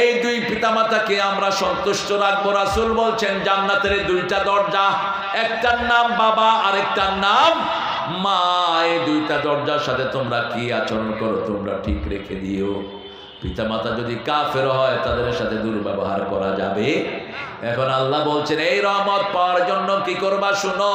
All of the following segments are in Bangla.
এই দুই পিতামাতাকে আমরা সন্তুষ্ট রাখবো। রাসূল বলছেন জান্নাতের দুইটা দরজা, একটার নাম বাবা আর একটার নাম মা। এই দুইটা দরজার সাথে তোমরা কি আচরণ করো তোমরা ঠিক রেখে দিও। পিতামাতা যদি কাফের হয় তাদের সাথে দুর্ব্যবহার করা যাবে। এখন আল্লাহ বলছেন এই রহমত পাওয়ার জন্য কি করবা শুনো,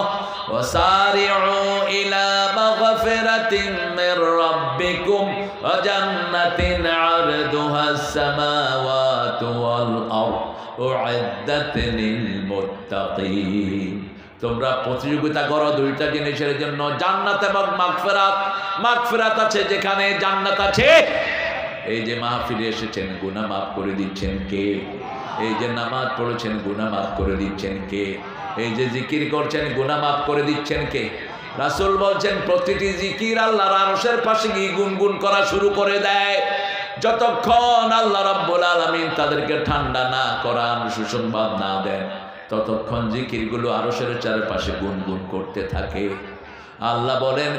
ওয়াসারিউ ইলা মাগফিরাতিন মির রাব্বিকুম ওয়া জান্নাতিন আরদুহাস সামাওয়াতু ওয়াল আরদ উইদ্দাত লিল মুত্তাকিন। তোমরা প্রতিযোগিতা করো দুইটা জিনিসের জন্য, জান্নাত এবং মাগফিরাত। মাগফিরাত আছে যেখানে, জান্নাত আছে। এই যে মাহফিলে এসেছেন গুনাহ মাফ করে দিচ্ছেন কে? এই যে নামাজ পড়েছেন গুনাহ মাফ করে দিচ্ছেন কে? এই যে জিকির করছেন গুনাহ মাফ করে দিচ্ছেন কে? রাসূল বলছেন প্রতিটি জিকির আল্লাহর আরশের পাশে গিয়ে গুনগুন করা শুরু করে দেয়। যতক্ষণ আল্লাহ রাব্বুল আলামিন তাদেরকে ঠান্ডা না করান, সুসংবাদ না দেন, ততক্ষণ জিকিরগুলো আরশের চারপাশে গুনগুন করতে থাকে। আল্লাহ বলেন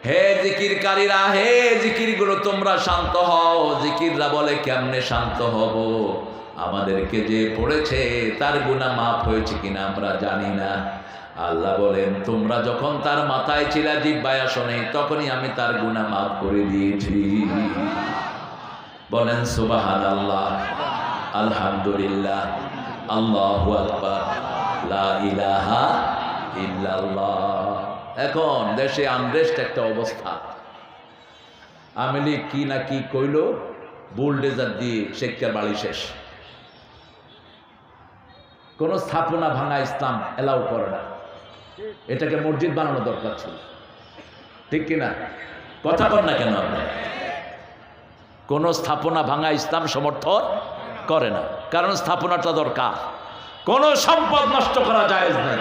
হে জিকিরকারীরা, হে জিকিরগুলো তোমরা শান্ত হও। জিকিররা বলে কেমনে শান্ত হব? আমাদেরকে যে পড়েছে তার গুনাহ মাফ হয়েছে কিনা আমরা জানি না। আল্লাহ বলেন তোমরা যখন তার মাথায় ছিলা, জিহ্বায় আসনে, তখনই আমি তার গুনাহ মাফ করে দিয়েছি। বলেন সুবহানাল্লাহ, আলহামদুলিল্লাহ, আল্লাহু আকবার, লা ইলাহা ইল্লাল্লাহ। এখন দেশে আনরেস্ট একটা অবস্থা। আমেলি কি না কি কইল, বুলডেজার দিয়ে শেখের বাড়ি শেষ। কোন স্থাপনা ভাঙা ইসলাম এলাও করে না। এটাকে মসজিদ বানানো দরকার ছিল, ঠিক কিনা? কথা বল না কেন আপনি? কোন স্থাপনা ভাঙা ইসলাম সমর্থন করে না, কারণ স্থাপনাটা দরকার। কোন সম্পদ নষ্ট করা জায়েজ নাই।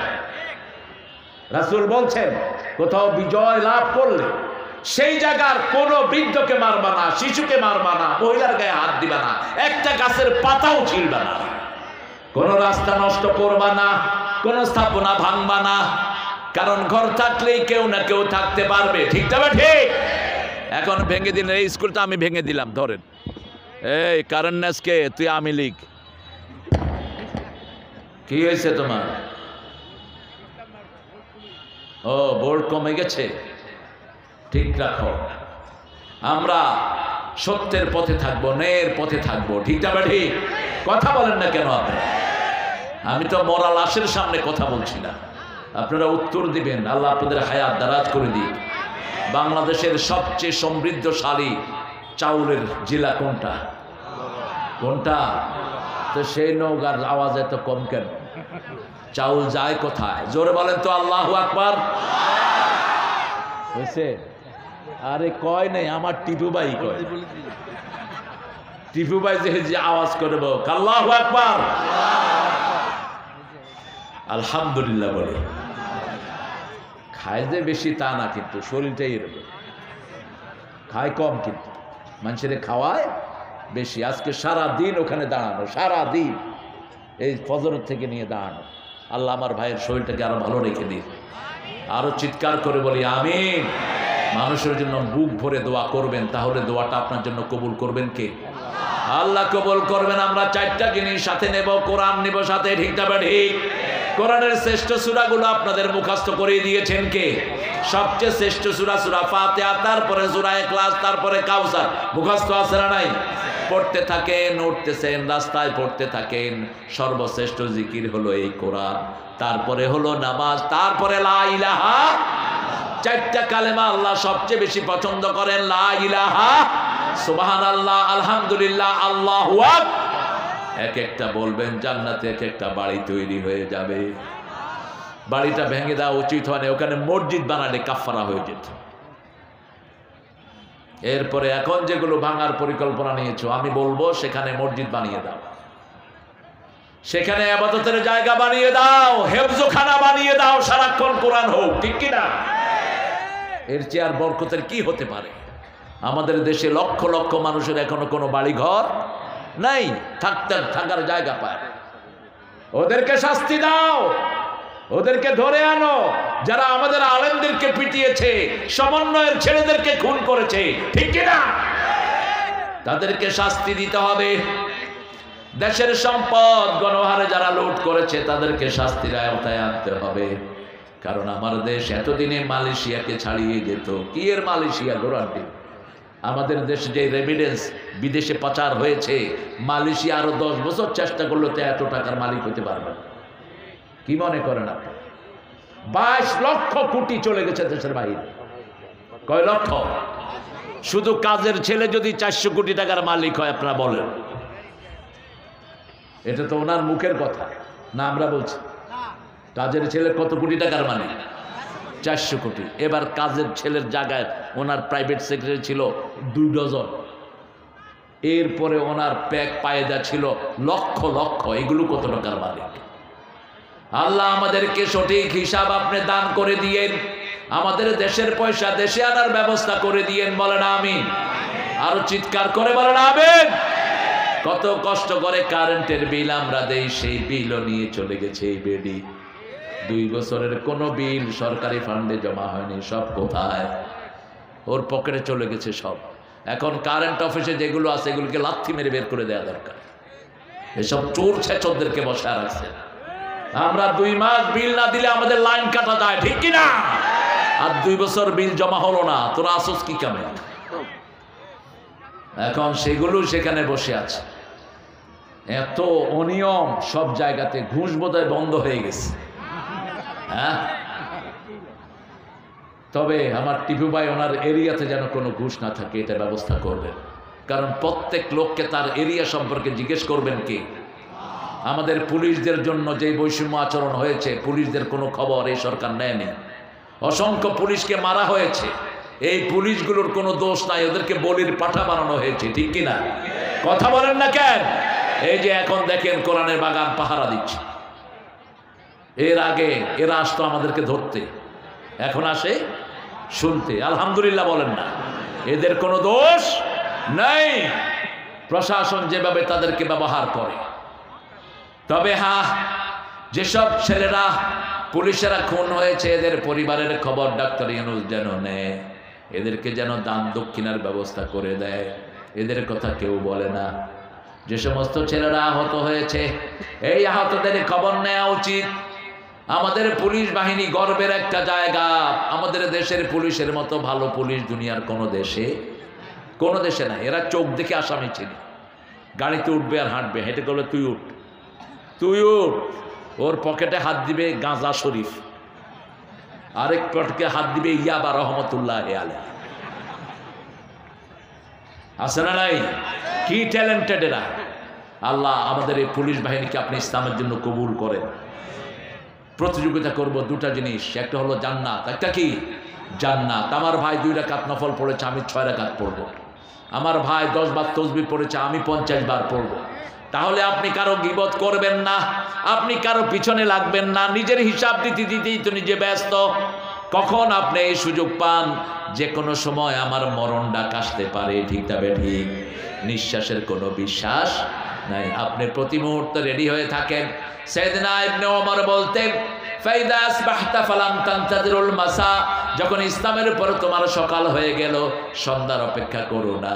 রাসূল বলছেন কোথাও বিজয় লাভ করলে সেই জায়গার কোন বৃদ্ধকে মারবা না, শিশুকে মারবা না, মহিলার গায়ে হাত দিবা না, একটা গাছের পাতাও ছিঁড়বা না, কোন রাস্তা নষ্ট করবা না, কোন স্থাপনা ভাঙবা না। কারণ ঘর থাকলেই কেউ না কেউ থাকতে পারবে, ঠিক তবে ঠিক। এখন ভেঙে দিলেন, এই স্কুলটা আমি ভেঙে দিলাম, ধরেন এই কারণকে তুই আমি লীগ, কি হয়েছে তোমার? ও বোর্ড কমে গেছে, ঠিক রাখো। আমরা সত্যের পথে থাকবো, ন্যায়ের পথে থাকবো, ঠিক না ঠিক? কথা বলেন না কেন আপনারা? আমি তো মরা লাশের সামনে কথা বলছি না, আপনারা উত্তর দিবেন। আল্লাহ আপনাদের হায়াত দারাজ করে দিক। বাংলাদেশের সবচেয়ে সমৃদ্ধশালী চাউলের জেলা কোনটা? কোনটা? তো সেই নৌকার আওয়াজ এত কম কেন? চাউল যায় কোথায়? জোরে বলেন তো আল্লাহু আকবার। হয়েছে? আরে কয় নাই, আমার টিপু ভাই কয়। টিপু ভাই যে আওয়াজ করবো আল্লাহু আকবার, আলহামদুলিল্লাহ বলে। খায় যে বেশি তা না, কিন্তু শরীরটাই এরকম। খায় কম কিন্তু মানুষের খাওয়ায় বেশি। আজকে সারা দিন ওখানে দাঁড়ানো, সারা দিন এই ফজর থেকে নিয়ে দাঁড়ানো। আল্লাহ আমার ভাইয়ের শরীরটাকে আরো ভালো রেখে দিন। আরো চিৎকার করে বলি আমিন। মানুষের জন্য বুক ভরে দোয়া করবেন, তাহলে দোয়াটা আপনার জন্য কবুল করবেন কে? আল্লাহ কবুল করবেন। আমরা চারটা জিনিস সাথে নেব, কোরআন নেব সাথে, ঠিক না ঠিক? কোরআনের শ্রেষ্ঠ সূরাগুলো আপনাদের মুখস্থ করে দিয়েছেন কে? সবচেয়ে শ্রেষ্ঠ সূরা সূরা ফাতিহা, তারপরে সূরা ইখলাস, তারপরে কাউসার। মুখস্থ আছে না নাই? পড়তে থাকেন, উঠতেছেন, রাস্তায় পড়তে থাকেন। সর্বশ্রেষ্ঠ জিকির হলো এই কোরআন, তারপরে হলো নামাজ, তারপরে লা ইলাহা। চারটা কালেমা আল্লাহ সবচেয়ে বেশি পছন্দ করেন। লা ইলাহা, সুবহানাল্লাহ, আলহামদুলিল্লাহ, আল্লাহু আকবার। এক একটা বলবেন, জান্নাতে এক একটা বাড়ি তৈরি হয়ে যাবে। বাড়িটা ভেঙে দেওয়া উচিত হয় না, ওখানে মসজিদ বানালে কাফারা হয়ে যেত। এরপরে এখন যেগুলো ভাঙার পরিকল্পনা নিয়েছো, আমি বলবো সেখানে মসজিদ বানিয়ে দাও, সেখানে ইবাদতের জায়গা বানিয়ে দাও, হেফজখানা বানিয়ে দাও, সারাক্ষণ কোরআন হোক, ঠিক কিনা? এর চেয়ে আর বরকতের কি হতে পারে? আমাদের দেশে লক্ষ লক্ষ মানুষের এখনো কোনো বাড়ি ঘর নাই, থাকার জায়গা পায়। ওদেরকে শাস্তি দাও, ওদেরকে ধরে আনো। যারা আমাদের আলেমদেরকে পিটিয়েছে, সমন্বয়ের ছেলেদেরকে খুন করেছে, ঠিক কিনা? তাদেরকে শাস্তি দিতে হবে। দেশের সম্পদ গণহারে যারা লুট করেছে তাদেরকে শাস্তির আওতায় আনতে হবে। কারণ আমার দেশ এতদিনে মালয়েশিয়াকে ছাড়িয়ে যেত। কি এর মালয়েশিয়া গোরান্টি? আমাদের দেশে যে রেমিডেন্স বিদেশে পাচার হয়েছে, মালয়েশিয়া আরো 10 বছর চেষ্টা করলে তো এত টাকার মালিক হতে পারবে না। কি মনে করেন আপনি? 22 লক্ষ কোটি চলে গেছে দেশের বাইরে। কয় লক্ষ? শুধু কাজের ছেলে যদি 400 কোটি টাকার মালিক হয়, আপনারা বলেন? এটা তো ওনার মুখের কথা না, আমরা বলছি। কাজের ছেলে কত কোটি টাকার মালিক? 400 কোটি। এবার কাজের ছেলের জায়গায় ওনার প্রাইভেট সেক্রেটারি ছিল 2 ডজন। এরপরে ওনার প্যাক পায়দা ছিল লক্ষ লক্ষ। এগুলো কত টাকার মালিক? আল্লাহ আমাদেরকে সঠিক হিসাব আপনি দান করে দিয়েন। আমাদের দেশের পয়সা দেশে আনার ব্যবস্থা করে দিয়েন। বলেন আমিন। আরো চিৎকার করে বলেন আমিন। কত কষ্ট করে কারেন্টের বিল আমরা দেই, সেই বিলও নিয়ে চলে গেছে এই বেডি। 2 বছরের কোনো বিল সরকারি ফান্ডে জমা হয়নি। সব কোথায়? ওর পকেটে চলে গেছে সব। এখন কারেন্ট অফিসে যেগুলো আছে এগুলোকে লাথি মেরে বের করে দেওয়া দরকার। এসব চোর ছেচরদেরকে বসায় রাখছে। আমরা 2 মাস বিল না দিলে আমাদের লাইন কাটা যায়, ঠিক কিনা? আর 2 বছর বিল জমা হলো না, তোরা আসোস কি কামে? এখন সেগুলো সেখানে বসে আছে। এত অনিয়ম সব জায়গাতে। ঘুষ বোধহয় বন্ধ হয়ে গেছে। হ্যাঁ, তবে আমার টিপু ভাই ওনার এরিয়াতে যেন কোনো ঘুষ না থাকে এটা ব্যবস্থা করবেন। কারণ প্রত্যেক লোককে তার এরিয়া সম্পর্কে জিজ্ঞেস করবেন কে? আমাদের পুলিশদের জন্য যে বৈষম্য আচরণ হয়েছে, পুলিশদের কোনো খবর এই সরকার নেয়নি। অসংখ্য পুলিশকে মারা হয়েছে। এই পুলিশগুলোর কোনো দোষ নাই, ওদেরকে বলির পাঠা বানানো হয়েছে, ঠিক কিনা? কথা বলেন না কেন? এই যে এখন দেখেন কোরআনের বাগান পাহারা দিচ্ছে। এর আগে এরা আসতো আমাদেরকে ধরতে, এখন আসে শুনতে। আলহামদুলিল্লাহ বলেন না? এদের কোনো দোষ নাই, প্রশাসন যেভাবে তাদেরকে ব্যবহার করে। তবে হ্যাঁ, যেসব ছেলেরা পুলিশেরা খুন হয়েছে এদের পরিবারের খবর ডাক্তার ইউনূস যেন নেয়, এদেরকে যেন দান দক্ষিণার ব্যবস্থা করে দেয়। এদের কথা কেউ বলে না। যে সমস্ত ছেলেরা আহত হয়েছে, এই আহতদের খবর নেওয়া উচিত। আমাদের পুলিশ বাহিনী গর্বের একটা জায়গা। আমাদের দেশের পুলিশের মতো ভালো পুলিশ দুনিয়ার কোনো দেশে নাই। এরা চোখ দেখে আসামি ছিল। গাড়িতে উঠবে আর হাঁটবে, হেঁটে করলে তুই উঠ। ওর পকেটে হাত দিবে গাঁজা শরীফ, আরেক পকেটে হাত দিবে ইয়াবা রহমতুল্লাহ আলাইহি। আছে না নাই? কি ট্যালেন্টেড এরা! আল্লাহ আমাদের এই পুলিশ বাহিনীকে আপনি ইসলামের জন্য কবুল করেন। প্রতিযোগিতা করব 2টা জিনিস, একটা হলো জান্নাত, একটা কি? জান্নাত। আমার ভাই 2 রাকাত নফল পড়েছে, আমি 6 রাকাত পড়ব। আমার ভাই 10 বার তাসবিহ পড়েছে, আমি 50 বার পড়ব। তাহলে আপনি কারো গীবত করবেন না, আপনি কারো পিছনে লাগবেন না, নিজের হিসাব দিতেই তো নিজে ব্যস্ত। কখন আপনি এই সুযোগ পান? যে কোনো সময় আমার মরণ ডাক আসতে পারে, ঠিক তবে ঠিক। নিঃশ্বাসের কোনো বিশ্বাস নাই। আপনি প্রতি মুহূর্তে রেডি হয়ে থাকেন। সাইয়েদনা ইবনে ওমর বলতেন, ফাইদা আসবাহতা ফালাম তানতাদিরুল মাসা, যখন ইসলামের উপর তোমার সকাল হয়ে গেল, সন্ধ্যার অপেক্ষা করো না।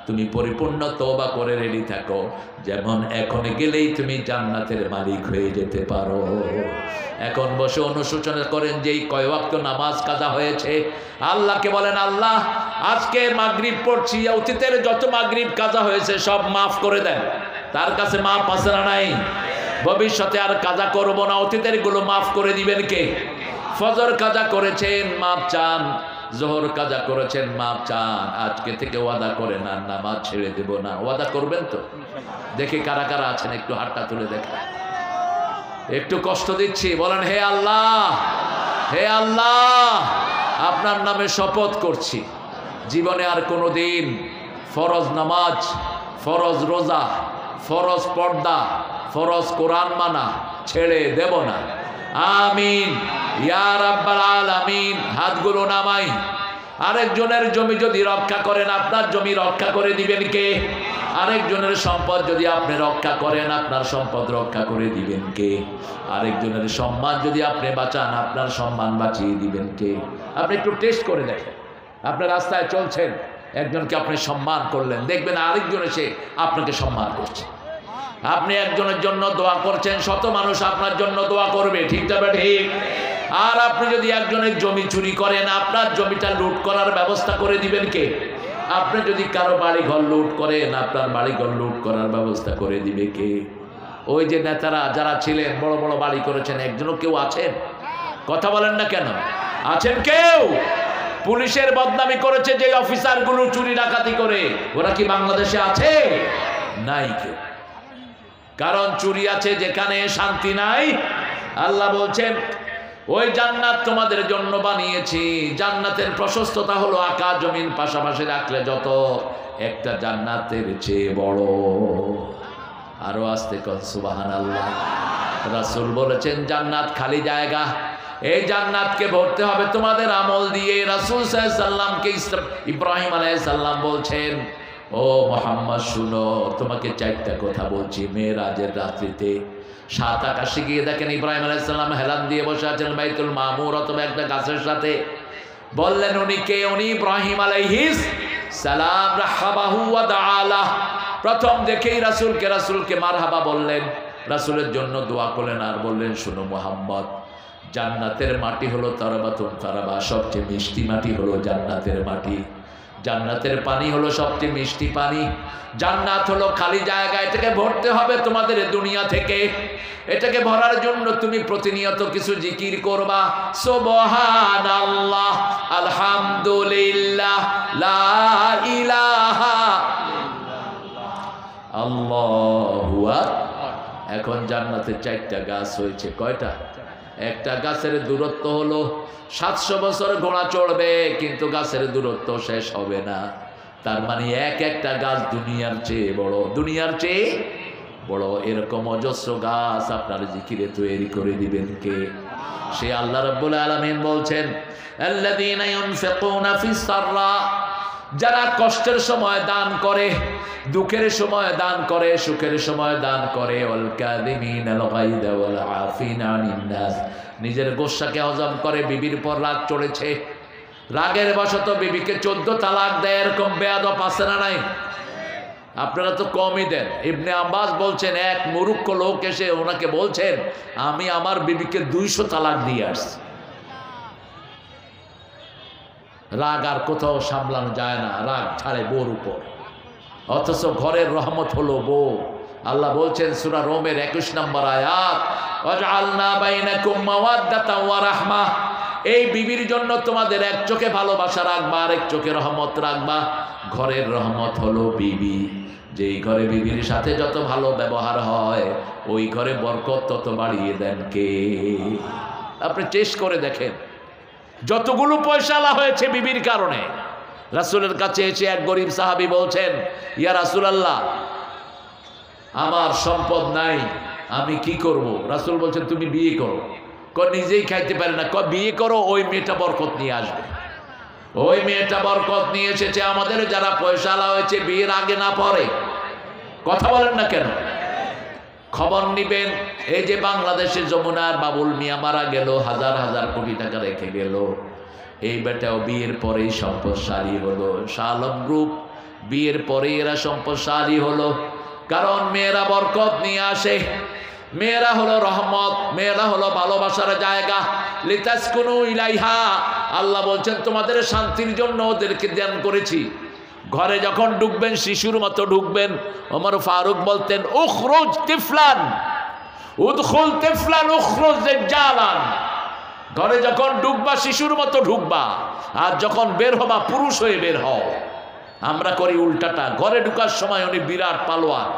তুমি পরিপূর্ণ তওবা করে রেডি থাকো, যেমন এখন গেলেই তুমি জান্নাতের মালিক হয়ে যেতে পারো। এখন বসে অনুশোচনা করেন যে কয় ওয়াক্ত নামাজ কাজা হয়েছে। আল্লাহকে বলেন, আল্লাহ আজকে মাগরিব পড়ছি, অতীতের যত মাগরিব কাজা হয়েছে সব মাফ করে দেন। তার কাছে মাফ আছে না নাই? ভবিষ্যতে আর কাজা করব না, অতীতের গুলো মাফ করে দিবেন কে? ফজর কাজা করেছেন, মাফ চান। জোহর কাজা করেছেন, মাফ চান। আজকে থেকে ওয়াদা করে না, নামাজ ছেড়ে দেব না। ওয়াদা করবেন তো? দেখে কারা কারা আছেন একটু হাতটা তুলে দেখা। একটু কষ্ট দিচ্ছি, বলেন হে আল্লাহ, হে আল্লাহ, আপনার নামে শপথ করছি, জীবনে আর কোনো দিন ফরজ নামাজ, ফরজ রোজা, ফরজ পর্দা, ফরজ কোরআন মানা ছেড়ে দেব না। আমিন ইয়া রাব্বাল আলামিন। হাতগুলো নামাই। আরেকজনের জমি যদি রক্ষা করেন, আপনার জমি রক্ষা করে দিবেন কে? আরেকজনের সম্পদ যদি আপনি রক্ষা করেন, আপনার সম্পদ রক্ষা করে দিবেন কে? আরেকজনের সম্মান যদি আপনি বাঁচান, আপনার সম্মান বাঁচিয়ে দিবেন কে? আপনি একটু টেস্ট করে দেখেন। আপনার রাস্তায় চলছেন, একজনকে আপনি সম্মান করলেন, দেখবেন আরেকজন এসে আপনাকে সম্মান করছে। আপনি একজনের জন্য দোয়া করছেন, শত মানুষ আপনার জন্য দোয়া করবে, ঠিক তবে ঠিক। আর আপনি যদি একজনের জমি চুরি করেন, আপনার জমিটা লুট করার ব্যবস্থা করে দিবেন কে? আপনি যদি কারো বাড়িঘর লুট করেন, আপনার বাড়িঘর লুট করার ব্যবস্থা করে দিবে কে? ওই যে নেতারা যারা ছিলেন, বড় বড় বাড়ি করেছেন, একজনও কেউ আছেন? কথা বলেন না কেন? আছেন কেউ? পুলিশের বদনামি করেছে যে অফিসারগুলো চুরি ডাকাতি করে, ওরা কি বাংলাদেশে আছে? নাই কেউ। কারণ চুরি আছে যেখানে, শান্তি নাই। আল্লাহ বলছেন ওই জান্নাত তোমাদের জন্য বানিয়েছি। জান্নাতের প্রশস্ততা হলো আকাশ জমিন পাশাপাশি রাখলে যত, একটা জান্নাতের চেয়ে বড়। আরো আস্তে কর সুবহানাল্লাহ। রাসূল বলেছেন জান্নাত খালি জায়গা, এই জান্নাতকে ভরতে হবে তোমাদের আমল দিয়ে। রাসূল সাল্লাল্লাহু আলাইহি সাল্লামকে ইব্রাহিম আলাইহিস সালাম বলছেন, ও মুহাম্মদ শুনো, তোমাকে চারটা কথা বলছি। মেরাজের রাত্রিতে 7 আকাশে গিয়ে দেখেন ইব্রাহিম আলাইহিস সালাম হেলান দিয়ে বসে আছেন বাইতুল মামুর অথবা একটা গাছের সাথে। বললেন উনি কে? উনি ইব্রাহিম আলাইহিস সালাম। রাহাবাহু ওয়া দাআলা। প্রথম দেখেই রাসূলকে মারহাবা বললেন, রাসূলের জন্য দোয়া করলেন, আর বললেন শুনো মুহাম্মদ, জান্নাতের মাটি হলো তারাবাতুন তারাবা, সবচেয়ে মিষ্টি মাটি হলো জান্নাতের মাটি। জান্নাতের পানি হলো সবচেয়ে মিষ্টি পানি। জান্নাত হলো খালি জায়গা, এটাকে ভরতে হবে তোমাদের দুনিয়া থেকে। এটাকে ভরার জন্য তুমি প্রতিনিয়ত কিছু জিকির করবা, সুবহানাল্লাহ, আলহামদুলিল্লাহ, লা ইলাহা আল্লাহু আকবার। এখন জান্নাতের 4টা গাছ হয়েছে। কয়টা? একটা গাছের দূরত্ব হলো 700 বছর ঘোড়া চড়বে, কিন্তু গাছের দূরত্ব শেষ হবে না। তার মানে একটা গাছ দুনিয়ার চেয়ে বড়, দুনিয়ার চেয়ে বড়। এরকম অজস্র গাছ আপনার জিকিরে তৈরি করে দিবেন কে? সে আল্লাহ রাব্বুল আলামিন বলছেন, আল্লাযীনা ইউনফিকুনা ফিস সাররা, যারা কষ্টের সময় দান করে, দুঃখের সময় দান করে, সুখের সময় দান করে, ওয়াল কাযিমিনাল গায়যা ওয়াল আফিনা আনিন নাস, নিজের গোসাকে হজম করে। বিবির পর রাগ চড়েছে, রাগের বশত বিবিকে 14 তালাক দেয়, এরকম বেয়াদব আছে না নাই? আপনারা তো কমই দেন। ইবনে আব্বাস বলছেন এক মূর্খ লোক এসে ওনাকে বলছেন, আমি আমার বিবিকে 200 তালাক দিয়ে আসছি। রাগ আর কোথাও সামলানো যায় না, রাগ ছাড়ে বউর উপর। অথচ ঘরের রহমত হলো বউ। আল্লাহ বলছেন সূরা রোমের 21 নম্বর আয়াত, ওয়াজআলনা বাইনাকুম মাওয়াদ্দাতাও ওয়া রাহমাহ, এই বিবির জন্য তোমাদের এক চোখে ভালোবাসা রাখবা, আর এক চোখে রহমত রাখবা। ঘরের রহমত হলো বিবি। যেই ঘরে বিবির সাথে যত ভালো ব্যবহার হয়, ওই ঘরে বরকত তত বাড়িয়ে দেন কে? আপনি টেস্ট করে দেখেন, যতগুলো পয়সালা হয়েছে বিবির কারণে। রাসূলের কাছে এসে এক গরিব সাহাবী বলছেন, ইয়া রাসূলুল্লাহ, আমার সম্পদ নাই, আমি কি করব? রাসূল বলছেন তুমি বিয়ে করো। নিজেই খাইতে পারে না, বিয়ে করো, ওই মেয়েটা বরকত নিয়ে আসবে। ওই মেয়েটা বরকত নিয়ে এসেছে। আমাদের যারা পয়সালা হয়েছে বিয়ের আগে না পরে, কথা বলেন না কেন? খবর নিবেন, এই যে বাংলাদেশে যমুনার বাবুল মিয়া মারা গেল, হাজার হাজার কোটি টাকা রেখে গেল। এই বেটাও বিয়ের পরেই সম্পদশালী হলো। শাহ আলম গ্রুপ বিয়ের পরে এরা সম্পদশালী হলো, কারণ মেয়েরা বরকত নিয়ে আসে। মেয়েরা হলো রহমত, মেয়েরা হলো ভালোবাসার জায়গা। লিতাসকুনু ইলাইহা, আল্লাহ বলছেন তোমাদের শান্তির জন্য ওদেরকে দান করেছি। ঘরে যখন ঢুকবেন শিশুর মতো ঢুকবেন। ওমর ফারুক বলতেন, উখরুজ তিফলান, উদখুল তিফলান উখরুজ রিজালান। ঘরে যখন ঢুকবা শিশুর মতো ঢুকবা, আর যখন বের হবা পুরুষ হয়ে বের হও। আমরা করি উল্টাটা। ঘরে ঢুকার সময় উনি বিরাট পালোয়ান,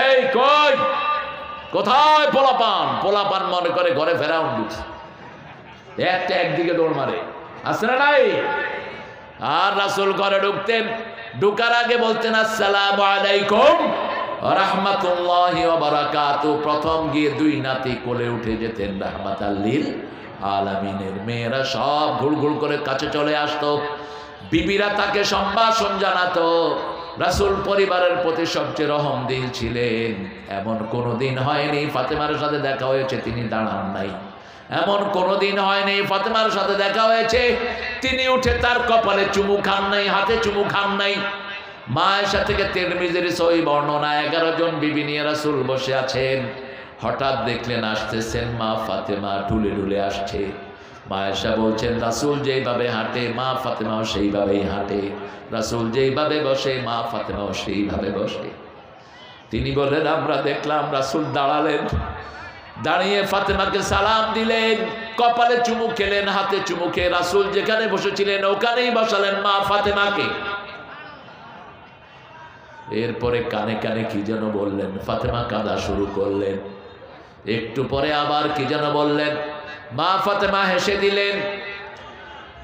এই কই কোথায় পোলাপান? পোলাপান মনে করে ঘরে ফেরাউন ঢুকছে, একটা একদিকে দৌড় মারে, আছে না নাই? আর রাসূল ঘরে ঢুকতেন, ঢুকার আগে বলতেন আসসালামু আলাইকুম ওয়া রাহমাতুল্লাহি ওয়া বারাকাতুহু। প্রথম গিয়ে 2 নাতি কোলে উঠে যেতেন রাহমাতাল লিল আলামিনের। মেয়েরা সব ঘুরঘুর করে কাছে চলে আসতো, বিবিরা তাকে সম্ভাষণ জানাতো। রাসূল পরিবারের প্রতি সবচেয়ে রহমদিল ছিলেন। এমন কোনোদিন হয়নি ফাতেমার সাথে দেখা হয়েছে তিনি দাঁড়ান নাই। এমন কোনোদিন হয়নি ফাতেমার সাথে দেখা হয়েছে তিনি উঠে তার কপালে চুমু খান নাই, হাতে চুমু খান নাই। মা আয়েশা থেকে তিরমিজির সহিহ বর্ণনা 11 জন বিবি নিয়ে রাসূল বসে আছেন। হঠাৎ দেখলেন আসতেছেন মা ফাতেমা ঢুলে ঢুলে আসছে। মা আয়েশা বলছেন রাসূল যেইভাবে হাঁটে মা ফাতেমাও সেইভাবেই হাঁটে, রাসূল যেইভাবে বসে মা ফাতেমাও সেইভাবে বসে। তিনি বললেন আমরা দেখলাম রাসূল দাঁড়ালেন, দাঁড়িয়ে ফাতেমাকে সালাম দিলেন, কপালে চুমু খেলেন, হাতে চুমু খেয়ে রাসূল যেখানে বসেছিলেন ওখানেই বসালেন মা ফাতেমাকে। এরপরে কানে কানে কি যেন বললেন, ফাতেমা কাঁদা শুরু করলেন। একটু পরে আবার কি যেন বললেন, মা ফাতেমা হেসে দিলেন।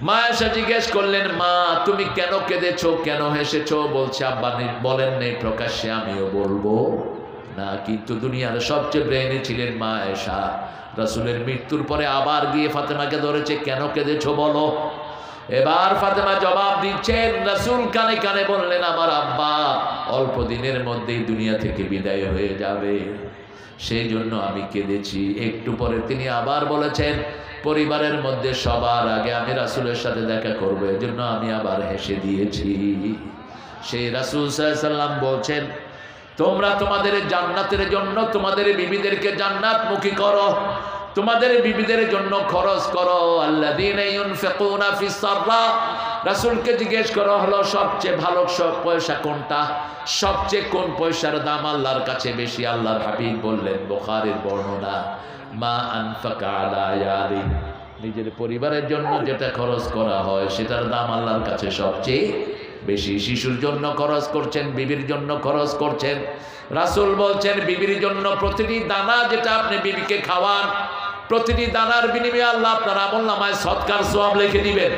মা এসে জিজ্ঞেস করলেন মা তুমি কেন কেঁদেছো, কেন হেসেছো? বলছে আব্বা বলেন নেই প্রকাশ্যে, আমিও বলবো না, কিন্তু দুনিয়ার সবচেয়ে ব্রেনে ছিলেন মা আয়েশা। রাসূলের মৃত্যুর পরে আবার গিয়ে ফাতেমাকে ধরেছে, কেন কেঁদেছো বলো। এবার ফাতেমা জবাব দিচ্ছেন, রাসূল কানে কানে বললেন আমার আব্বা অল্প দিনের মধ্যেই দুনিয়া থেকে বিদায় হয়ে যাবে, সেই জন্য আমি কেঁদেছি। একটু পরে তিনি আবার বলেছেন পরিবারের মধ্যে সবার আগে আমি রাসূলের সাথে দেখা করবো, এজন্য আমি আবার হেসে দিয়েছি। সেই রাসূল সাল্লাল্লাহু আলাইহি ওয়াসাল্লাম বলছেন তোমরা তোমাদের জান্নাতের জন্য তোমাদের বিবিদেরকে জান্নাতমুখী করো, তোমাদের বিবিদের জন্য খরচ করো। আল্লাযীনা ইউনফিকুনা ফিস সাররা, রাসূলকে জিজ্ঞেস করা হলো সবচেয়ে ভালো সব পয়সা কোনটা, সবচেয়ে কোন পয়সার দাম আল্লাহর কাছে বেশি? আল্লাহর হাবিব বললেন বুখারীর বর্ণনা, মা আনফাকা আলা ইয়ালি, নিজের পরিবারের জন্য যেটা খরচ করা হয় সেটার দাম আল্লাহর কাছে সবচেয়ে বেশি। শিশুর জন্য খরচ করছেন, বিবির জন্য খরচ করছেন। রাসূল বলছেন বিবির জন্য প্রতিটি দানা যেটা আপনি বিবিকে খাওয়ান, প্রতিটি দানার বিনিময়ে আল্লাহ আপনার আমলনামায় সদকার সওয়াব লিখে দিবেন।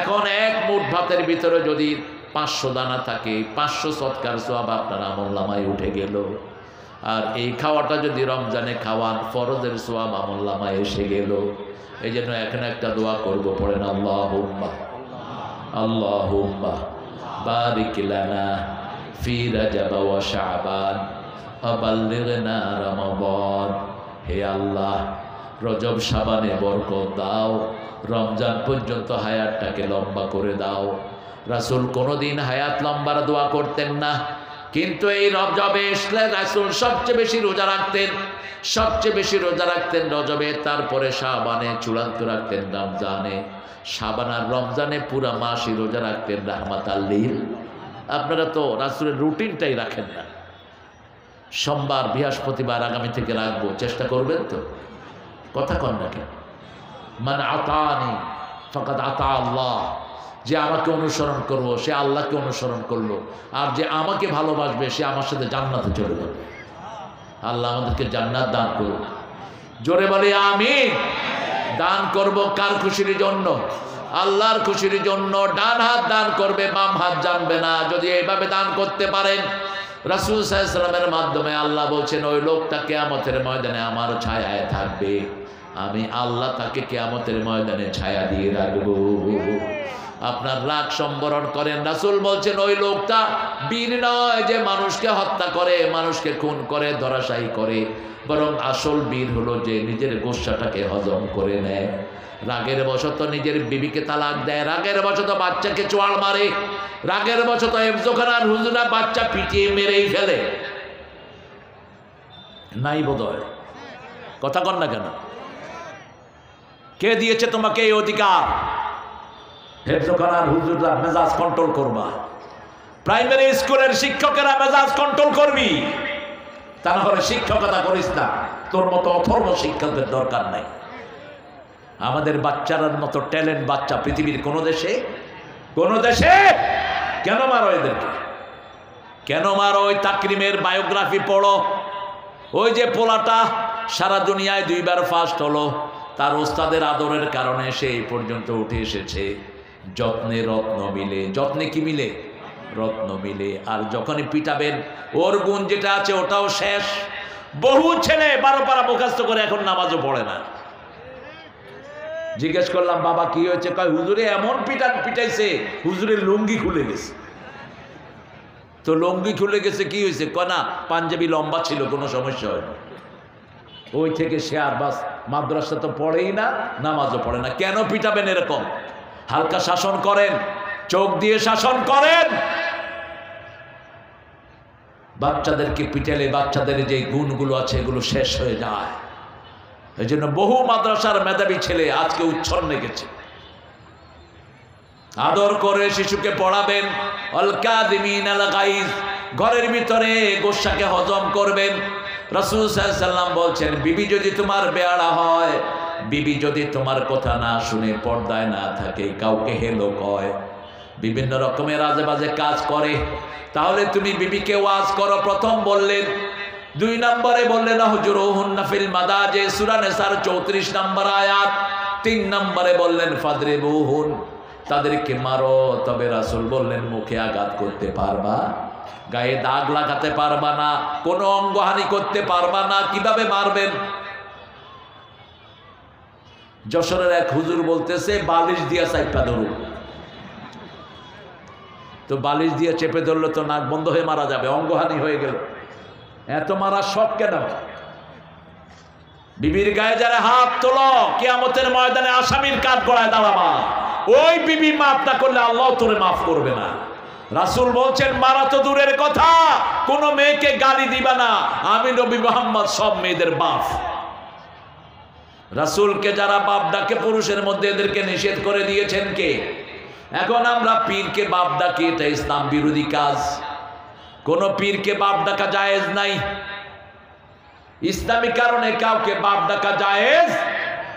এখন এক মুঠ ভাতের ভিতরে যদি 500 দানা থাকে, 500 সদকার সওয়াব আপনার আমলনামায় উঠে গেল। আর এই খাওয়াটা যদি রমজানে খাওয়ান, ফরজের সওয়াব আমলনামায় এসে গেল। এই জন্য এখন একটা দোয়া করব, পড়েন আল্লাহুম্মা আল্লাহুম্মা বারিক লানা ফি রাজাব ওয়া শাবান ওয়া বাল্লিগনা রমাদান। হে আল্লাহ রজব শাবানে বরকত দাও, রমজান পর্যন্ত হায়াতটাকে লম্বা করে দাও। রাসূল কোনোদিন হায়াত লম্বার দোয়া করতেন না, কিন্তু এই রজবে আসলে রাসূল সবচেয়ে বেশি রোজা রাখতেন, সবচেয়ে বেশি রোজা রাখতেন রজবে, তারপরে শাবানে চূড়ান্ত রাখতেন রমজানে। শাবান আর রমজানে পুরা মাসই রোজা রাখতেন রাহমাতাল লিল। আপনারা তো রাসূলের রুটিনটাই রাখেন না। সোমবার বৃহস্পতিবার আগামী থেকে রাখবো, চেষ্টা করবেন তো? কথা কন না কেন? মান আতানি ফাকাদ আতা আল্লাহ, যে আমাকে অনুসরণ করবো সে আল্লাহকে অনুসরণ করলো, আর যে আমাকে ভালোবাসবে সে আমার সাথে জান্নাতে চলে যাবে। আল্লাহ আমাদেরকে জান্নাত দান করুন, জোরে বলি আমিন। দান করব কার খুশির জন্য? আল্লাহর খুশির জন্য। ডান হাত দান করবে, বাম হাত জানবে না। যদি এইভাবে দান করতে পারেন, রাসূল সাল্লাল্লাহু আলাইহি ওয়াসাল্লামের মাধ্যমে আল্লাহ বলছেন ওই লোকটা কিয়ামতের ময়দানে আমার ছায়ায় থাকবে, আমি আল্লাহ তাকে কিয়ামতের ময়দানে ছায়া দিয়ে রাখবো। আপনার রাগ সম্বরণ করেন। রাসূল বলছেন ওই লোকটা বীর নয় যে মানুষকে হত্যা করে, মানুষকে খুন করে, ধরাশায়ী করে, বরং আসল বীর হলো যে নিজের গোসাটাকে হজম করে নেয়। রাগের বশত নিজের বিবিকে তালাক দেয়, রাগের বশত বাচ্চাকে চোয়াল মারে, রাগের বশত হেফজোখানার হুজুরা বাচ্চা পিটিয়ে মেরেই ফেলে। নাই বোধহয়, কথা কন না কেন? কে দিয়েছে তোমাকে এই অধিকার? হেফজোখানার হুজুররা মেজাজ কন্ট্রোল করবা, প্রাইমারি স্কুলের শিক্ষকেরা মেজাজ কন্ট্রোল করবি, তা না হলে শিক্ষকতা করিস না। তোর মতো অথর্ব শিক্ষকের দরকার নাই। আমাদের বাচ্চারার মতো ট্যালেন্ট বাচ্চা পৃথিবীর কোনো দেশে কেন মারো এদেরকে? কেন মারো? ওই তাকরিমের বায়োগ্রাফি পড়ো। ওই যে পোলাটা সারা দুনিয়ায় 2 বার ফার্স্ট হলো, তার ওস্তাদের আদরের কারণে সে এই পর্যন্ত উঠে এসেছে। যত্নে রত্ন মিলে, যত্নে কি মিলে? রত্ন মিলে। আর যখনই পিটাবেন ওর গুণ যেটা আছে ওটাও শেষ। বহু ছেলে 12 পারা মুখস্থ করে এখন নামাজও পড়ে না। জিজ্ঞেস করলাম বাবা কি হয়েছে? কয় হুজুরে এমন পিটাইছে, হুজুরের লুঙ্গি খুলে গেছে। তো লুঙ্গি খুলে গেছে কি হয়েছে? কয় না পাঞ্জাবি লম্বা ছিল, কোনো সমস্যা হয় না। ওই থেকে সে আর বাস মাদ্রাসা তো পড়েই না, নামাজও পড়ে না। কেন পিটাবেন এরকম? হালকা শাসন করেন, চোখ দিয়ে শাসন করেন। বাচ্চাদেরকে পিটালে বাচ্চাদের যে গুণগুলো আছে এগুলো শেষ হয়ে যায়। এই জন্য বহু মাদ্রাসার মেধাবী ছেলে আজকে উচ্ছন্নে গেছে। আদর করে শিশুকে পড়াবেন, আল কাযিমিন আল গাইজ, ঘরের ভিতরে গোসাকে হজম করবেন। রাসূল সাল্লাল্লাহু আলাইহি ওয়াসাল্লাম বলছেন, বিবি যদি তোমার বেয়াড়া হয়, বিবি যদি তোমার কথা না শুনে পর্দায় না থাকে, কাউকে হেলো কয়, বিভিন্ন রকমের আজে বাজে কাজ করে, তাহলে তুমি বিবিকে ওয়াজ করো। প্রথম বললেন। 2 নম্বরে বললেন হুজুরুহুন্না ফিল মাদাজি, সূরা নিসার 34 নম্বর আয়াত। 3 নম্বরে বললেন ফাদরিবুহুন, তাদেরকে মারো। তবে রাসূল বললেন মুখে আঘাত করতে পারবা, গায়ে দাগ লাগাতে পারবা না, কোনো অঙ্গহানি করতে পারবা না, কিভাবে মারবেন? যশোরের এক হুজুর বলতেছে বালিশ দিয়া চাপা ধরুন। তো বালিশ দিয়ে চেপে ধরলে তো নাক বন্ধ হয়ে মারা যাবে, অঙ্গহানি হয়ে গেল। এত মারা শখ কেন? বিবির গায়ে যারা হাত তোলো, কিয়ামতের ময়দানে আসামির কাঠ গড়ায় দাঁড়াবা। ওই বিবি মাফ না করলে আল্লাহ তোরে মাফ করবে না। রাসূল বলছেন মারা তো দূরের কথা, কোন মেয়েকে গালি দিবা না, আমি নবী মুহাম্মদ সব মেয়েদের বাপ। রাসূলকে যারা বাপ ডাকে পুরুষের মধ্যে, এদেরকে নিষেধ করে দিয়েছেন কে? এখন আমরা পীরকে বাপ ডাকি, এটা ইসলাম বিরোধী কাজ। কোন পীরকে বাপ ডাকা জায়েজ নাই। ইসলামী কারণে কাউকে বাপ ডাকা জায়েজ।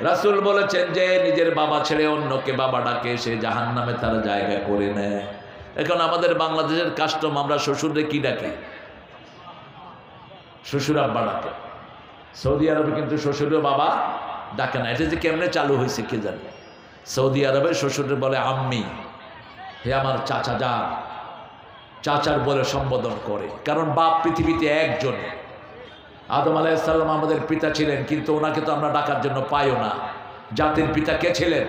রাসূল বলেছেন যে নিজের বাবা ছেড়ে অন্যকে বাবা ডাকে সে জাহান্নামে তার জায়গা করে নেয়। এখন আমাদের বাংলাদেশের কাস্টম, আমরা শ্বশুররে কি ডাকি? শ্বশুর আব্বা ডাকে। সৌদি আরবে কিন্তু শ্বশুরের বাবা ডাকে না। এটা যে কেমনে চালু হয়েছে কে জানে। সৌদি আরবে শ্বশুরে বলে আম্মি, হে আমার চাচা যান, চাচার বলে সম্বোধন করে। কারণ বাপ পৃথিবীতে একজন। আদম আলাইহিস সালাম আমাদের পিতা ছিলেন, কিন্তু ওনাকে তো আমরা ডাকার জন্য পাইও না। জাতির পিতা কে ছিলেন?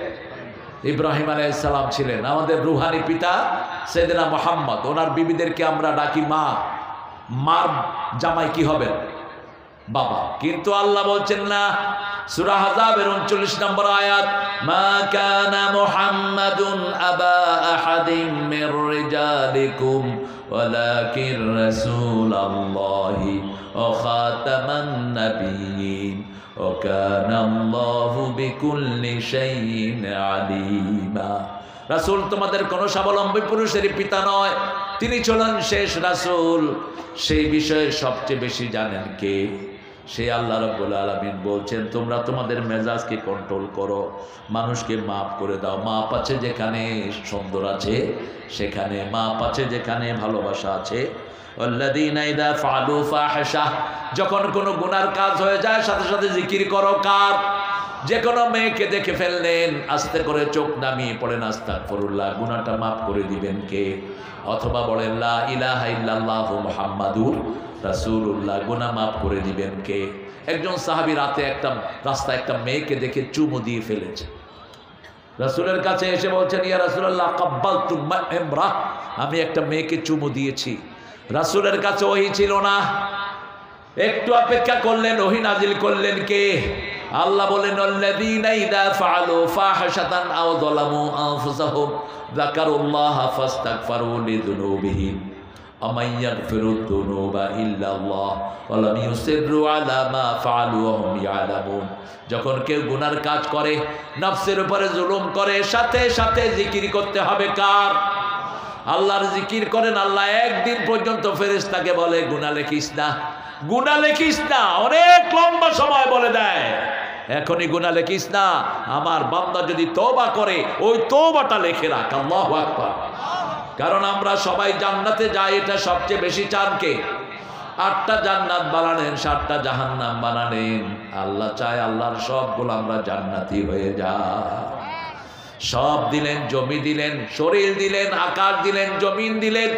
ইব্রাহিম আলাইহিস সালাম ছিলেন। আমাদের রুহানি পিতা সাইয়েদনা মুহাম্মদ, ওনার বিবিদেরকে আমরা ডাকি মা। মার জামাই কি হবে? বাবা। কিন্তু আল্লাহ বলছেন না, সূরা আহজাবের 39 নম্বর আয়াত, মা কানা মুহাম্মাদুন আবা আহাদিম মির রিজালিকুম ওয়ালাকিন রাসূলুল্লাহি ওয়া খাতামান নাবিয়্যিন ওয়া কানা আল্লাহু বিকুল্লি শাইইন আলিমা। রাসূল তোমাদের কোনো স্বাবলম্বী পুরুষের পিতা নয়, তিনি ছিলেন শেষ রাসূল। সেই বিষয়ে সবচেয়ে বেশি জানেন কে? সে আল্লাহ রাব্বুল আলামিন বলছেন, তোমরা তোমাদের মেজাজকে কন্ট্রোল করো, মানুষকে মাফ করে দাও। মাপ আছে যেখানে সুন্দর আছে সেখানে, মাপ আছে যেখানে ভালোবাসা আছে। আল্লাযীনা ইযা ফাআলু ফাহিশা, যখন কোনো গুনার কাজ হয়ে যায় সাথে সাথে জিকির করো। কার? যে কোনো মেয়েকে দেখে ফেললেন, আস্তে করে চোখ নামিয়ে পড়েন আস্তাগফিরুল্লাহ, গুনাহটা মাফ করে দিবেন কে? অথবা বলেন লা ইলাহা ইল্লাল্লাহু মুহাম্মাদুর রাসূলুল্লাহ, গুনাহ মাফ করে দিবেন কে? একজন সাহাবী রাতে রাস্তায় একটা মেয়েকে দেখে চুমু দিয়ে ফেলেছে। রাসূলের কাছে এসে বলছেন, ইয়া রাসূলুল্লাহ কাব্বালতু ইমরাহ, আমি একটা মেয়েকে চুমু দিয়েছি। রাসূলের কাছে ওহী ছিল না। একটু অপেক্ষা করলেন, ওহী নাজিল করলেন কে? আল্লাহ বলেন, আল্লাযীনা ইযা ফাআলু ফাহিশাতান আও যালামু আনফুসাহুম যাকারুল্লাহা ফাস্তাগফিরু লিযুনুবিহিম আমা ইয়াগফিরুদ যুনুবা ইল্লাল্লাহ ওয়া লাম ইউসিররু আলা মা ফাআলু ওয়া হুম ইয়ালামুন। যখন কেউ গুনার কাজ করে, নফসের উপরে জুলুম করে, সাথে সাথে জিকির করতে হবে কার? আল্লাহর জিকির করেন। আল্লাহ একদিন পর্যন্ত ফেরেশতাকে বলে গুনাহ লেখিস না, গুনাহ লেখিস না। অনেক লম্বা সময় বলে দেয়, এখনই গুনাহ লেখিস না, আমার বান্দা যদি তওবা করে ওই তওবাটা লিখে রাখ। আল্লাহু আকবার। কারণ আমরা সবাই জান্নাতে যাই, এটা সবচেয়ে বেশি চান কে? 8টা জান্নাত বানালেন, 7টা জাহান্নাম বানালেন। আল্লাহ চায় আল্লাহর সব গোলামরা জান্নাতি হয়ে যায়। সব দিলেন, জমি দিলেন, শরীর দিলেন, আকাশ দিলেন, জমিন দিলেন,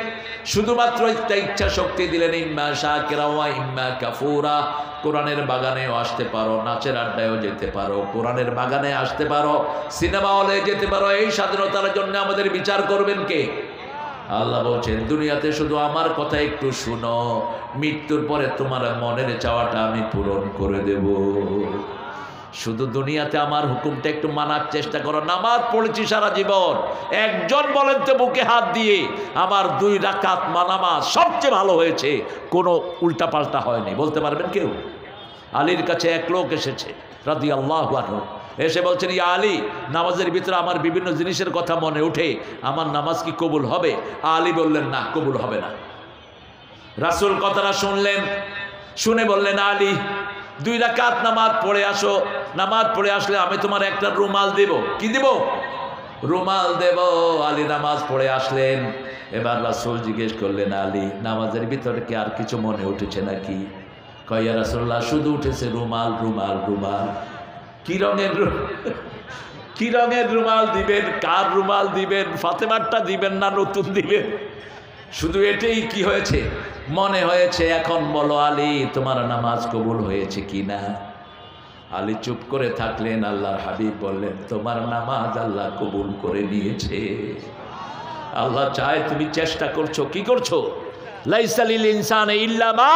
শুধুমাত্র একটা ইচ্ছা শক্তি দিলেন, ইম্মা শাকিরা ওয়া ইম্মা কাফুরা। কোরআনের বাগানেও আসতে পারো, নাচের আড্ডায়ও যেতে পারো, কোরআনের বাগানে আসতে পারো, সিনেমা হলে যেতে পারো। এই স্বাধীনতার জন্য আমাদের বিচার করবেন কে? আল্লাহ বলছেন, দুনিয়াতে শুধু আমার কথা একটু শুনো, মৃত্যুর পরে তোমার মনের চাওয়াটা আমি পূরণ করে দেব। শুধু দুনিয়াতে আমার হুকুমটা একটু মানার চেষ্টা করো। নামাজ পড়েছি সারা জীবন, একজন বলেন তো বুকে হাত দিয়ে আমার 2 রাকাত নামাজ সবচেয়ে ভালো হয়েছে, কোনো উল্টাপাল্টা হয়নি, বলতে পারবেন কেউ? আলীর কাছে এক লোক এসেছে রাদিয়াল্লাহু আনহু, এসে বলছেন, ইয়া আলী, নামাজের ভিতরে আমার বিভিন্ন জিনিসের কথা মনে উঠে, আমার নামাজ কি কবুল হবে? আলী বললেন, না, কবুল হবে না। রাসূল কথাটা শুনলেন, শুনে বললেন, আলী 2 রাকাত নামাজ পড়ে আসো, নামাজ পড়ে আসলে আমি তোমার একটা রুমাল দেব। কি দেব? রুমাল দেব। আলী নামাজ পড়ে আসলেন। এবার রাসূল জিজ্ঞেস করলেন, আলী, নামাজের ভিতরে কি আর কিছু মনে উঠেছে নাকি? কয়, ইয়া রাসূলুল্লাহ, শুধু উঠেছে রুমাল, রুমাল, রুমাল। কি রঙের রুমাল দিবেন? কার রুমাল দিবেন? ফাতেমারটা দিবেন না নতুন দিবেন? শুধু এটাই কি হয়েছে? মনে হয়েছে। এখন বলো আলী, তোমার নামাজ কবুল হয়েছে কি না? আলী চুপ করে থাকলেন। আল্লাহর হাবিব বললেন, তোমার নামাজ আল্লাহ কবুল করে নিয়েছে। আল্লাহ চায় তুমি চেষ্টা করছো। কি করছো? লাইসা লিল ইনসানি ইল্লা মা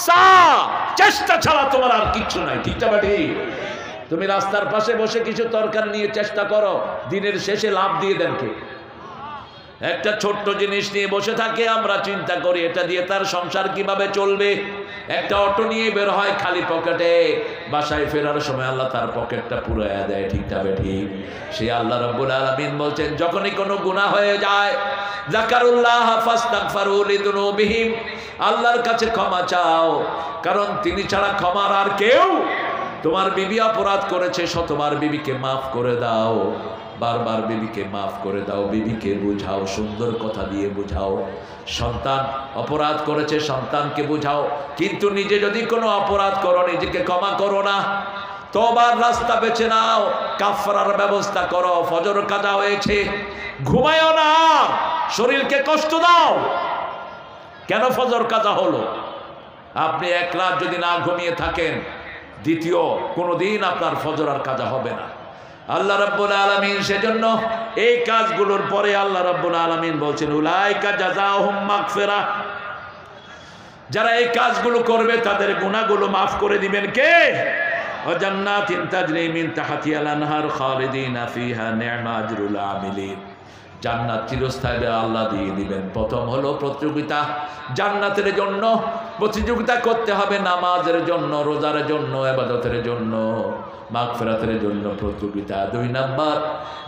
সা, চেষ্টা ছাড়া তোমার আর কিচ্ছু নাই। ঠিক না ঠিক? তুমি রাস্তার পাশে বসে কিছু তরকারি নিয়ে চেষ্টা করো, দিনের শেষে লাভ দিয়ে দেন কে? একটা ছোট্ট জিনিস নিয়ে বসে থাকে, আমরা চিন্তা করি এটা দিয়ে তার সংসার কিভাবে চলবে। একটা অটো নিয়ে বের হয় খালি পকেটে, বাসায় ফেরার সময় আল্লাহ তার পকেটটা পুরাইয়া দেয়। ঠিক তবে ঠিক? সে আল্লাহ রাব্বুল আলামিন বলছেন, যখনই কোনো গুনাহ হয়ে যায়, যাকারুল্লাহ ফাস্তাগফিরু লিযুনুবিহিম, আল্লাহর কাছে ক্ষমা চাও, কারণ তিনি ছাড়া ক্ষমার আর কেউ। তোমার বিবি অপরাধ করেছে, শতবার বিবিকে মাফ করে দাও, বারবার বিবিকে মাফ করে দাও, বিবিকে বুঝাও, সুন্দর কথা দিয়ে বুঝাও। সন্তান অপরাধ করেছে, সন্তানকে বুঝাও। কিন্তু নিজে যদি কোনো অপরাধ করো, নিজেকে ক্ষমা করো না, তওবার রাস্তা বেছে নাও, কাফারার ব্যবস্থা করো। ফজর কাজা হয়েছে, ঘুমায়ও না, শরীরকে কষ্ট দাও। কেন ফজর কাজা হলো? আপনি 1 রাত যদি না ঘুমিয়ে থাকেন, দ্বিতীয় কোনো দিন আপনার ফজর আর কাজা হবে না। আল্লাহ রাব্বুল আলামিন সেজন্য এই কাজগুলোর পরে আল্লাহ রাব্বুল আলামিন বলছেন, উলাইকা জাযাহুম মাগফিরাহ, যারা এই কাজগুলো করবে তাদের গুনাহগুলো মাফ করে দিবেন কে? ওয়া জান্নাতিন তাজরি মিন তাহতিহাল আনহার খালিদিনা ফিহা নি'মা আজরুল আমিলিন, জান্নাত চিরস্থায়ী আল্লাহ দিয়ে দিবেন। প্রথম হলো প্রতিযোগিতা, জান্নাতের জন্য প্রতিযোগিতা করতে হবে, নামাজের জন্য, রোজার জন্য, ইবাদতের জন্য, মাগফিরাতের জন্য প্রতিযোগিতা। 2 নাম্বার,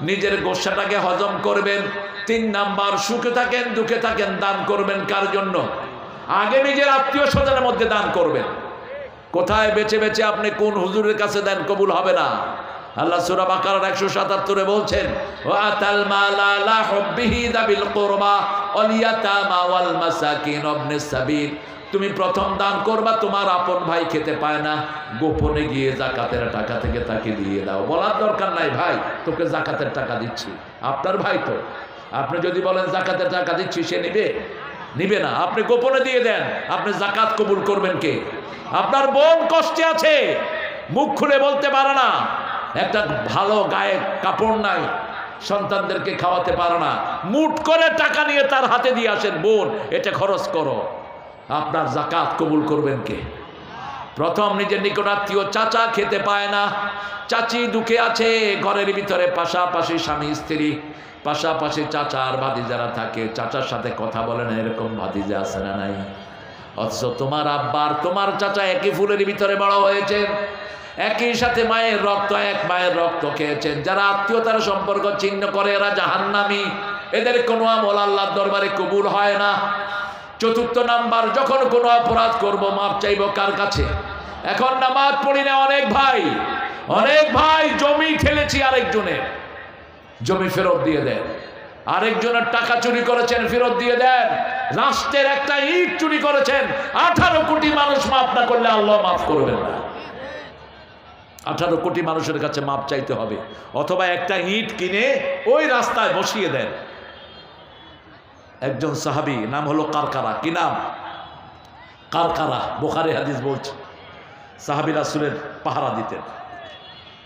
নিজের গোশাটাকে হজম করবেন। 3 নাম্বার, সুখে থাকেন দুঃখে থাকেন দান করবেন। কার জন্য? আগে নিজের আত্মীয় স্বজনের মধ্যে দান করবেন। কোথায় বেছে বেছে আপনি কোন হুজুরের কাছে দেন, কবুল হবে না। আল্লাহ সূরা বাকারার 177 বলছেন, ওয়াতাল মালা লা হুব্বিহি দাবিল কুরবা ওয়াল ইয়াতামা ওয়াল মাসাকিন ইবনিস সাবিল, তুমি প্রথম দান করবা, তোমার আপন ভাই খেতে পায় না, গোপনে গিয়ে যাকাতের টাকা থেকে তাকে দিয়ে দাও। বলার দরকার নাই, ভাই তোকে যাকাতের টাকা দিচ্ছি, আপনার ভাই তো। আপনি যদি বলেন যাকাতের টাকা দিচ্ছি, সে নিবে না। আপনি গোপনে দিয়ে দেন, আপনি যাকাত কবুল করবেন কে? আপনার বোন কষ্টে আছে, মুখ খুলে বলতে পারে না, একটা ভালো গায়ে কাপড় নাই, সন্তানদেরকে খাওয়াতে পারে না, মুঠ করে টাকা নিয়ে তার হাতে দিয়ে আসেন, বোন এটা খরচ করো। আপনার যাকাত কবুল করবেন কে? প্রথম নিজের নিকটাত্মীয় চাচা খেতে পায় না, চাচি দুঃখে আছে, ঘরের ভিতরে পাশাপাশি স্বামী স্ত্রী, পাশাপাশি চাচা আর ভাতিজারা থাকে, চাচার সাথে কথা বলে না, এরকম ভাতিজা আছে না নাই? অথচ তোমার আব্বার তোমার চাচা একই ফুলের ভিতরে বড় হয়েছেন, একই সাথে মায়ের রক্ত, এক মায়ের রক্ত খেয়েছেন। যারা আত্মীয়তার সম্পর্ক ছিন্ন করে এরা জাহান্নামী, এদের কোনো আমল আল্লাহর দরবারে কবুল হয় না। 4 নাম্বার, যখন কোনো অপরাধ করব মাপ চাইব কার কাছে? এখন নামাজ পড়ি না, অনেক ভাই জমি ঠেলেছি আরেকজনের, জমি ফেরত দিয়ে দেন। আরেকজনের টাকা চুরি করেছেন, ফেরত দিয়ে দেন। রাষ্ট্রের একটা ইট চুরি করেছেন, 18 কোটি মানুষ মাফ না করলে আল্লাহ মাফ করবেন না। 18 কোটি মানুষের কাছে মাপ চাইতে হবে, অথবা একটা ইট কিনে ওই রাস্তায় বসিয়ে দেন। একজন সাহাবী, নাম হলো কারকারা। কি নাম? কারকারা। বুখারী হাদিস বলছে, সাহাবী রাসূলের পাহারা দিতেন,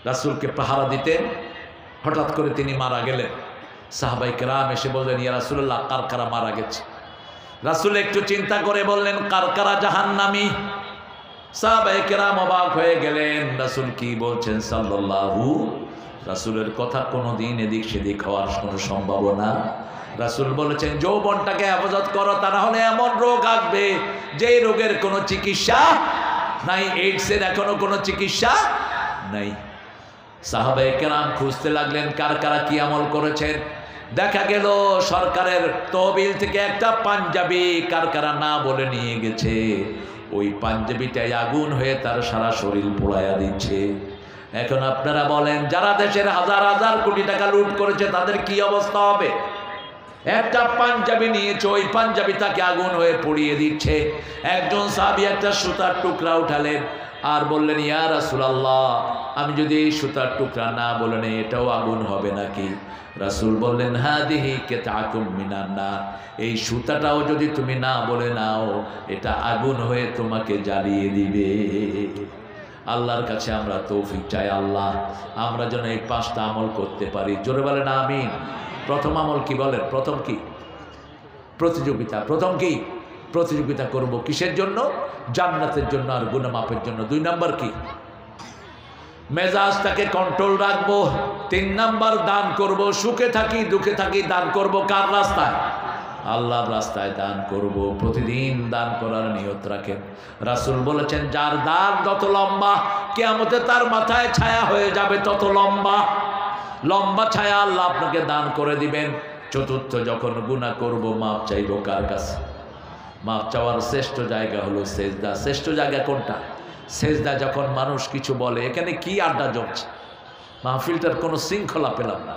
রাসূলকে পাহারা দিতেন। হঠাৎ করে তিনি মারা গেলেন। সাহাবায়ে কেরাম এসে বললেন, ইয়া রাসূলুল্লাহ, কারকারা মারা গেছে। রাসূল একটু চিন্তা করে বললেন, কারকারা জাহান্নামী। সাহাবায়ে কেরাম অবাক হয়ে গেলেন, রাসূল কি বলছেন সাল্লাল্লাহু, রাসূলের কথা কোনোদিন এদিক সেদিক হওয়ার কোনো সম্ভাবনা। রাসূল বলেছেন যৌবনটাকে হেফাজত করো, তা না হলে এমন রোগ আসবে যেই রোগের কোনো চিকিৎসা নাই, এইডসের এখনো কোনো চিকিৎসা নাই। সাহাবায়ে কেরাম খুঁজতে লাগলেন কার কারা কি আমল করেছেন। দেখা গেল সরকারের তহবিল থেকে একটা পাঞ্জাবি কার কারা না বলে নিয়ে গেছে, ওই পাঞ্জাবিটাই আগুন হয়ে তার সারা শরীর পোড়ায়া দিচ্ছে। এখন আপনারা বলেন যারা দেশের হাজার হাজার কোটি টাকা লুট করেছে তাদের কি অবস্থা হবে? একটা পাঞ্জাবি নিয়েছে, ওই পাঞ্জাবি তাকে আগুন হয়ে পুড়িয়ে দিচ্ছে। একজন সাহাবী একটা সুতার টুকরা উঠালেন আর বললেন ইয়া রাসূলুল্লাহ, আমি যদি এই সুতার টুকরা না বলে নেই এটাও আগুন হবে নাকি? রাসূল বললেন হাদিহি কিতাকুম মিনান নার, এই সুতাটাও যদি তুমি না বলে নাও এটা আগুন হয়ে তোমাকে জ্বালিয়ে দিবে। আল্লাহর কাছে আমরা তৌফিক চাই, আল্লাহ আমরা যেন এই 5টা আমল করতে পারি। জোরে বলেন আমিন। প্রথম আমল কি বলেন? প্রথম কি? প্রতিযোগিতা। প্রথম কি? প্রতিযোগিতা করব কিসের জন্য? জান্নাতের জন্য আর গুনাহ মাফের জন্য। 2 নাম্বার কি? মেজাজটাকে কন্ট্রোল রাখবো। 3 নাম্বার দান করব, সুখে থাকি দুঃখে থাকি দান করব কার রাস্তায়? আল্লাহর রাস্তায় দান করব। প্রতিদিন দান করার নিয়ত রাখেন। রাসূল বলেছেন যার দান যত লম্বা কিয়ামতে তার মাথায় ছায়া হয়ে যাবে তত লম্বা লম্বা ছায়া আল্লাহ আপনাকে দান করে দিবেন। চতুর্থ, যখন গুনাহ করব মাপ চাইব কার কাছে? মাপ চাওয়ার শ্রেষ্ঠ জায়গা হলো সেজদা। শ্রেষ্ঠ জায়গা কোনটা? সেজদা। যখন মানুষ কিছু বলে, এখানে কি আড্ডা জমছে? মাহফিলটার কোনো শৃঙ্খলা পেলাম না।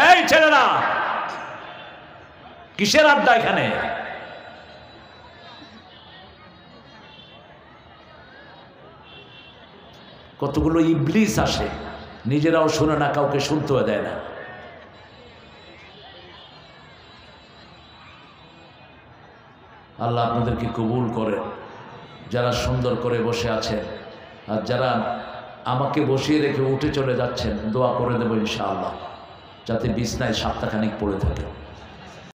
এই ছেলেরা, কিসের আড্ডা এখানে? কতগুলো ইবলিস আসে, নিজেরাও শুনে না, কাউকে শুনতেও দেয় না। আল্লাহ আপনাদেরকে কবুল করেন। যারা সুন্দর করে বসে আছেন আর যারা আমাকে বসিয়ে রেখে উঠে চলে যাচ্ছেন, দোয়া করে দেবো ইনশাআল্লাহ যাতে বিছনায় সপ্তাহখানিক পড়ে থাকে।